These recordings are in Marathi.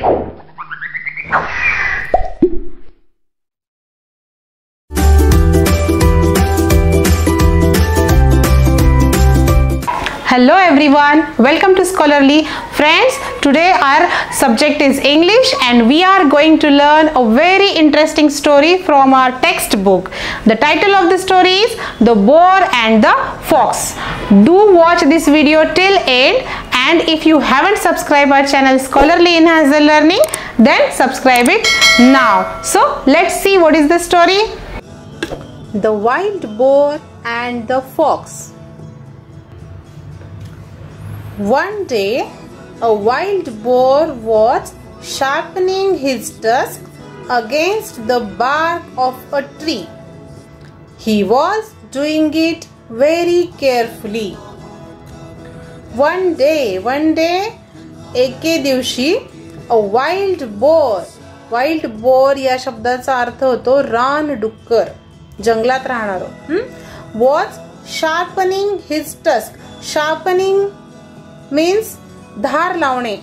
Hello everyone, welcome to Scholarly. Friends, today our subject is English and we are going to learn a very interesting story from our textbook. The title of the story is The Boar and the Fox. Do watch this video till end, and if you haven't subscribed our channel Scholarly Enhanced Learning, then subscribe it now. So let's see what is the story. The Wild Boar and the Fox. One day, a wild boar was sharpening his tusk against the bark of a tree. He was doing it very carefully. One day, एके दिवशी, a wild boar या शब्दाचा अर्थ होतो रानडुक्कर, जंगलात राहणारो, was sharpening his tusk. Sharpening means धार लावणे.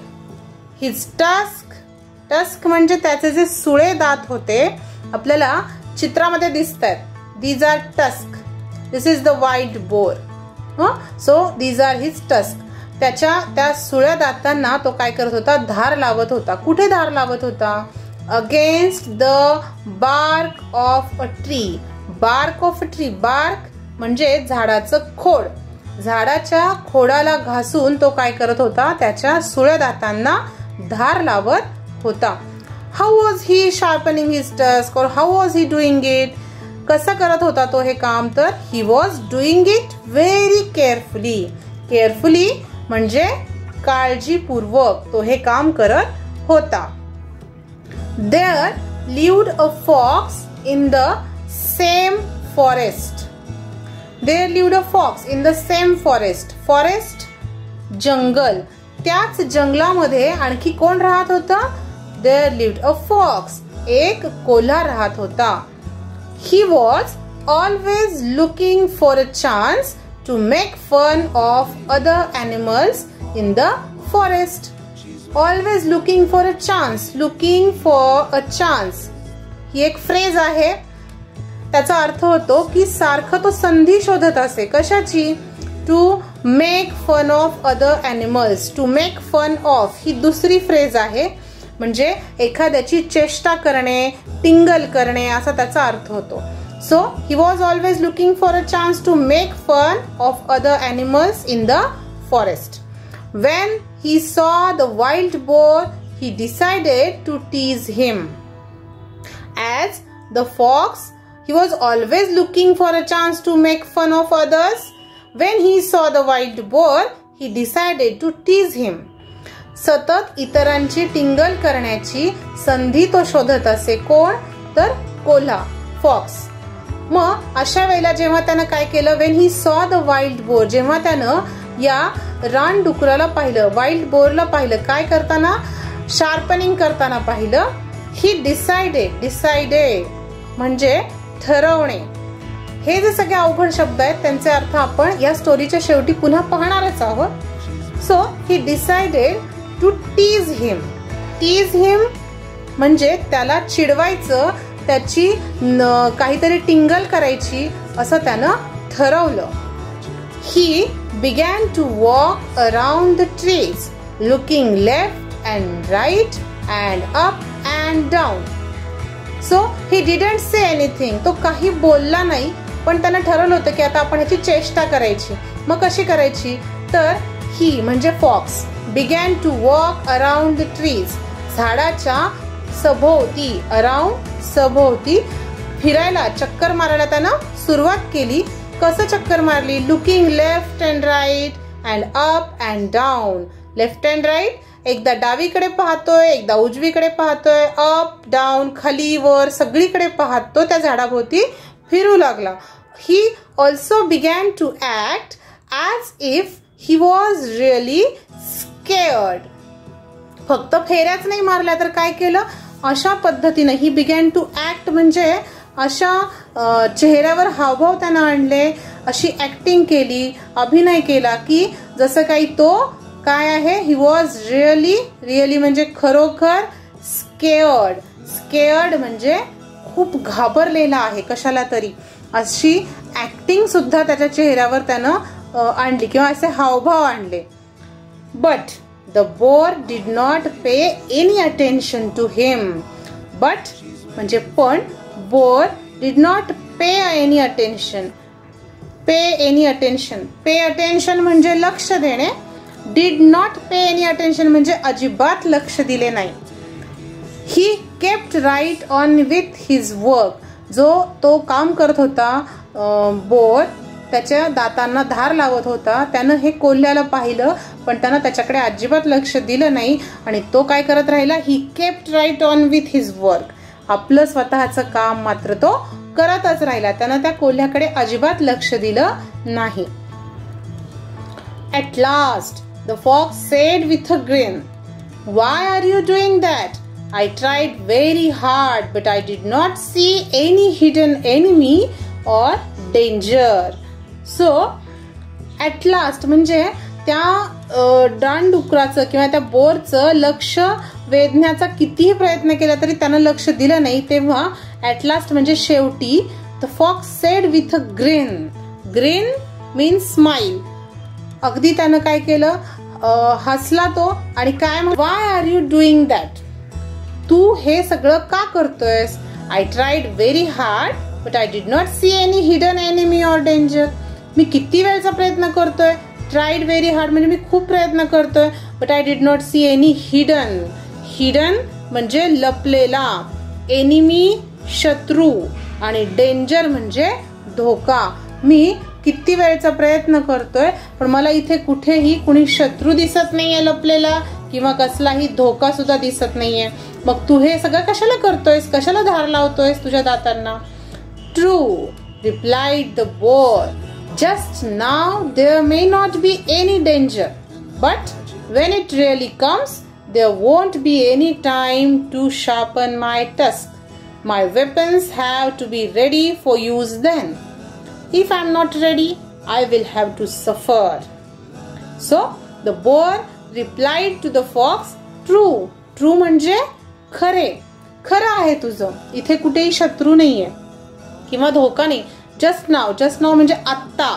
His tusk म्हणजे त्याचे जे सुळे दात होते, आपल्याला चित्रामध्ये दिसतात. These are tusk. This is the wild boar. So these are his tusk. त्या सुळ्या दातांना तो काय करत होता? धार लावत होता. कुठे धार लावत होता? Against the bark of a tree. Bark of a tree. Bark म्हणजे झाडाचं खोड. झाडाच्या खोडाला घासून तो काय करत होता? त्याच्या सुळ्या दातांना धार लावत होता. How was he sharpening his tusk, और how was he doing it? कसं करत होता तो हे काम? तर he was doing it very carefully. Carefully म्हणजे काळजीपूर्वक तो हे काम करत होता. There lived a fox in the same forest. There lived a fox in the same forest. Forest, जंगल. त्याच जंगलामध्ये आणखी कोण राहत होता? There lived a fox. एक कोल्हा राहत होता. He was always looking for a chance to make fun of other animals in the forest. Always looking for a chance. Looking for a chance. ही एक फ्रेज आहे. त्याचा अर्थ होतो की सारखं तो संधी शोधत असे. कशाची? To make fun of other animals. To make fun of ही दुसरी फ्रेज आहे. म्हणजे एखाद्याची चेष्टा करणे, टिंगल करणे असा त्याचा अर्थ होतो. So he was always looking for a chance to make fun of other animals in the forest. When he saw the wild boar, he decided to tease him. As the fox, he was always looking for a chance to make fun of others. When he saw the wild boar, he decided to tease him. सतत इतरांची टिंगल करण्याची संधी तो शोधत असे. कोण? तर कोल्हा, फॉक्स. मग अशा वेळेला जेव्हा त्यानं काय केलं? when he saw the wild boar, जेव्हा त्यानं या रानडुकराला पाहिलं, वाईल्ड बोरला पाहिलं, काय करताना? शार्पनिंग करताना पाहिलं. he decided म्हणजे ठरवणे. हे जे सगळे अवघड शब्द आहेत त्यांचे अर्थ आपण या स्टोरीच्या शेवटी पुन्हा पाहणारच आहोत. So he decided to tease him. Tease him म्हणजे त्याला चिडवायचं, त्याची काहीतरी टिंगल करायची असं त्यानं ठरवलं. He began to walk around the trees, looking left and right and up and down. So he didn't say anything. तो काही बोलला नाही, पण त्यानं ठरवलं होतं की आता आपण ह्याची चेष्टा करायची. मग कशी करायची? तर ही म्हणजे fox began to walk around the trees. झाडाच्या सभोवती, अराउंड सभोवती फिरायला, चक्कर मारायला त्यानं सुरुवात केली. कसं चक्कर मारली? Looking left and right and up and down. Left and right, एकदा डावीकडे पाहतोय, एकदा उजवीकडे पाहतोय, अप डाऊन, खाली वर सगळीकडे पाहतो त्या झाडाभोवती फिरू लागला. He also began to act as if he was really scared. फक्त फेऱ्याच नाही मारल्या तर काय केलं? अशा पद्धतीने ही बिगॅन टू ऍक्ट म्हणजे अशा चेहऱ्यावर हावभाव त्यानं आणले, अशी ऍक्टिंग केली, अभिनय केला की जसं काही तो काय आहे, ही वॉज रिअली म्हणजे खरोखर स्केअर्ड म्हणजे खूप घाबरलेला आहे कशाला तरी, अशी ऍक्टिंग सुद्धा त्याच्या चेहऱ्यावर त्यानं आणली किंवा असे हावभाव आणले. But the boar did not pay any attention to him. But म्हणजे पण boar did not pay any attention. Pay attention म्हणजे लक्ष देणे. Did not pay any attention म्हणजे अजिबात लक्ष दिले नाही. He kept right on with his work. जो तो काम करत होता बोर, त्याच्या दातांना धार लावत होता, त्यानं हे कोल्ह्याला पाहिलं पण त्यानं त्याच्याकडे अजिबात लक्ष दिलं नाही आणि तो काय करत राहिला, he kept right on with his work. आपलं स्वतःचं काम मात्र तो करतच राहिला, त्यानं त्या कोल्ह्याकडे अजिबात लक्ष दिलं नाही. At last the fox said with a grin, "Why are you doing that? I tried very hard but I did not see any hidden enemy or danger." So at last म्हणजे त्या डांडुकराचं किंवा त्या बोरचं लक्ष वेधण्याचा कितीही प्रयत्न केला तरी त्यानं लक्ष दिलं नाही. तेव्हा ॲट लास्ट म्हणजे शेवटी the fox said with a grin means smile. अगदी त्यानं काय केलं, हसला तो आणि काय, why are you doing that, तू हे सगळं का करतोयस. I tried very hard but I did not see any hidden enemy or danger. मी किती वेळचा प्रयत्न करतोय, ट्राईड व्हेरी हार्ड म्हणजे मी खूप प्रयत्न करतोय, but I did not see any hidden म्हणजे लपलेला, एनिमी शत्रू आणि डेंजर म्हणजे धोका. मी किती वेळचा प्रयत्न करतोय पण मला इथे कुठेही कुणी शत्रू दिसत नाहीये लपलेला किंवा कसलाही धोका सुद्धा दिसत नाहीये. मग तू हे सगळं कशाला करतोयस, कशाला धार लावतोयस तुझ्या दातांना. True replied the boar, just now there may not be any danger, but when it really comes there won't be any time to sharpen my tusk. My weapons have to be ready for use then. If I'm not ready, I will have to suffer. So the boar replied to the fox, true म्हणजे खरं आहे तुझं, इथे कुठेही शत्रू नाहीये किंवा धोका नाही. जस्ट नाव म्हणजे आत्ता.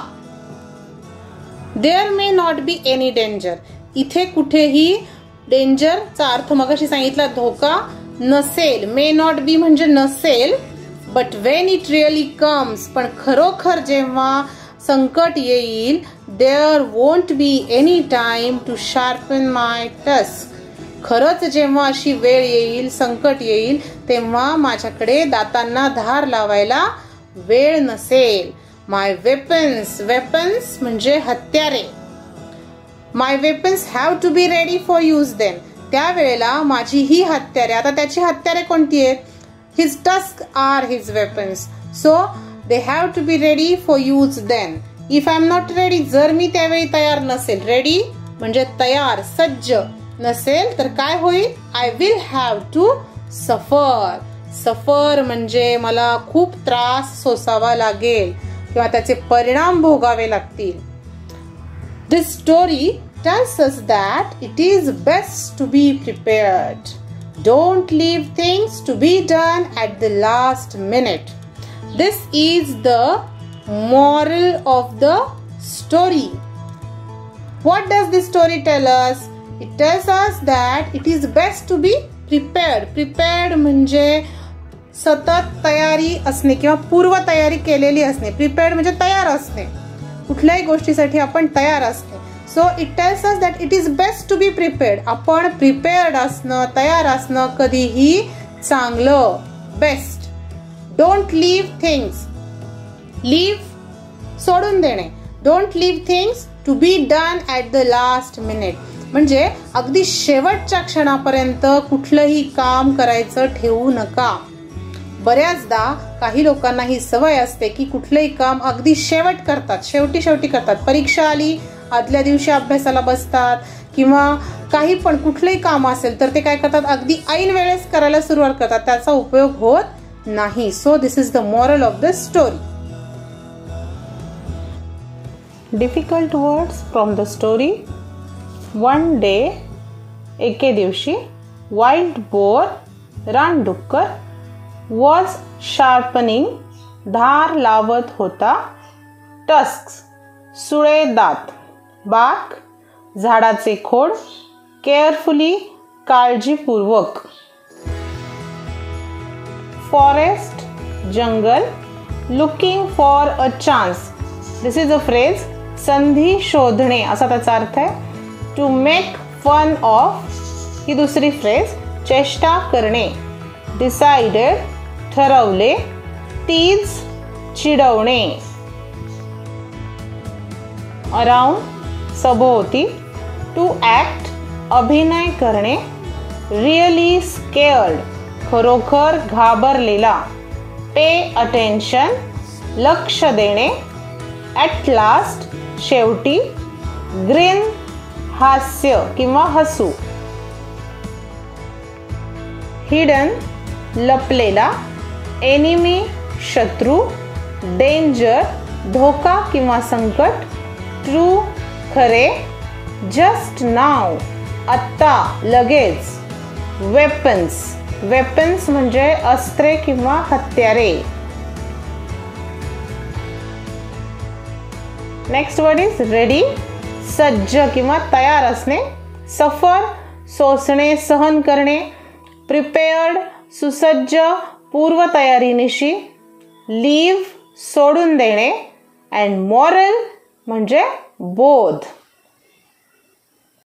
There may not be any danger, इथे कुठेही डेंजरचा अर्थ मगाशी सांगितला धोका नसेल. मे नॉट बी म्हणजे नसेल. But when it really comes, पण खरोखर जेव्हा संकट येईल, there won't be any time to sharpen my tusk. खरंच जेव्हा अशी वेळ येईल, संकट येईल, तेव्हा माझ्याकडे दातांना धार लावायला वेळ नसेल. माय वेपन्स म्हणजे हत्यारे. My weapons have to be ready for use then. त्यावेळेला माझी ही हत्यारे, आता त्याची हत्यारे कोणती आहेत, his tusk are his weapons. So they have to be ready for use then. If I am not ready, जर मी त्यावेळी तयार नसेल, रेडी म्हणजे तयार सज्ज नसेल तर काय होईल, I will have to suffer म्हणजे मला खूप त्रास सोसावा लागेल किंवा त्याचे परिणाम भोगावे लागतील. दिस story tells us that it is best to be prepared. Don't leave things to be done at the last minute. This is the moral of the story. What does this story tell us? It tells us that it is best to be prepared म्हणजे सतत तयारी असणे किंवा पूर्व तयारी केलेली असणे. प्रिपेअर्ड म्हणजे तयार असणे, कुठल्याही गोष्टीसाठी आपण तयार असणे. So it tells us that it is best to be prepared. आपण प्रिपेअर्ड असणं, तयार असणं कधीही चांगलं, बेस्ट. डोंट लीव्ह थिंग्स, सोडून देणे. Don't leave things to be done at the last minute म्हणजे अगदी शेवटच्या क्षणापर्यंत कुठलंही काम करायचं ठेवू नका. बऱ्याचदा काही लोकांना ही सवय असते की कुठलंही काम अगदी शेवटी करतात. परीक्षा आली, आदल्या दिवशी अभ्यासाला बसतात किंवा काही पण कुठलंही काम असेल तर ते काय करतात, अगदी ऐन वेळेस करायला सुरुवात करतात, त्याचा उपयोग होत नाही. So this is the moral of the story. Difficult words from the story. One day, एके दिवशी, वाईल्ड बोर, रानडुक्कर, वॉज शार्पनिंग, धार लावत होता, टस्क्स, सुळे दात, बार्क, झाडाचे खोड, केअरफुली, काळजीपूर्वक, forest, jungle, looking for a chance, this is a phrase, संधी शोधणे असा त्याचा अर्थ आहे. टू मेक फन ऑफ ही दुसरी फ्रेज, चेष्टा करणे. डिसाइडेड, ठरवले. टीज, चिडवणे. अराउंड, सभोवती. टू ॲक्ट, अभिनय करणे. रिअली स्केअर्ड, खरोखर घाबरलेला. पे अटेन्शन, लक्ष देणे. ॲट लास्ट, शेवटी. ग्रीन, हास्य किंवा हसू. हिडन, लपलेला. एनिमी, शत्रू. डेंजर, धोका किंवा संकट. ट्रू, खरे. जस्ट नाव, आत्ता, लगेच. वेपन्स, वेपन्स म्हणजे अस्त्रे किंवा हत्यारे. नेक्स्ट वर्ड इज रेडी, सज्ज किंवा तयार असणे. सफर, सोसणे, सहन करणे. प्रिपेअर्ड, सुसज्ज, पूर्वतयारीनिशी. लीव्ह, सोडून देणे. अँड मॉरल म्हणजे बोध.